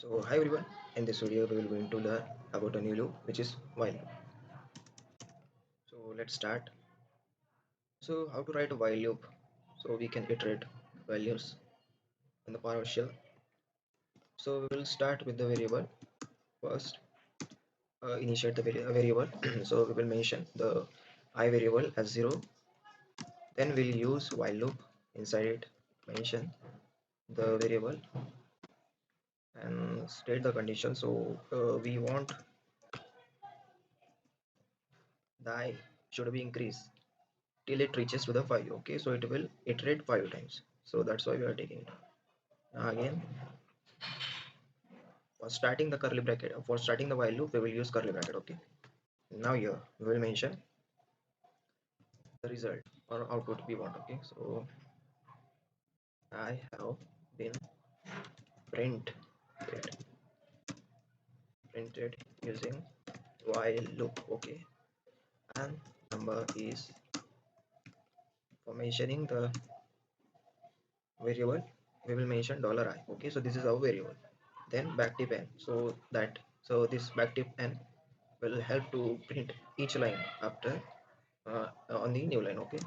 So hi everyone, in this video we will going to learn about a new loop which is while loop. So let's start. So how to write a while loop so we can iterate values in the Powershell. So we will start with the variable first, initiate the variable. So we will mention the I variable as 0, then we'll use while loop inside it, mention the variable and state the condition. So we want the I should be increased till it reaches to the 5. Okay, so it will iterate 5 times, so that's why we are taking it. Now again, for starting the curly bracket, for starting the while loop we will use curly bracket. Okay, now here we will mention the result or output we want. Okay, so I have been printed printed using while loop. Okay, and number is for mentioning the variable we will mention $I. Okay, so this is our variable. Then backtip n, so this backtip n will help to print each line after on the new line. Okay,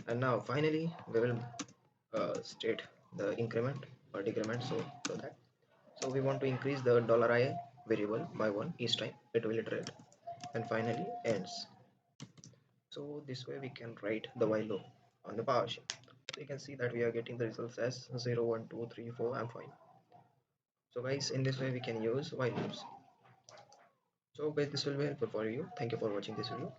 and now finally we will state the increment or decrement. So we want to increase the $I variable by 1 each time it will iterate, and finally ends. So this way we can write the while loop on the PowerShell. So you can see that we are getting the results as 0, 1, 2, 3, 4 and 5. So guys, in this way we can use while loops. So guys, this will be helpful for you. Thank you for watching this video.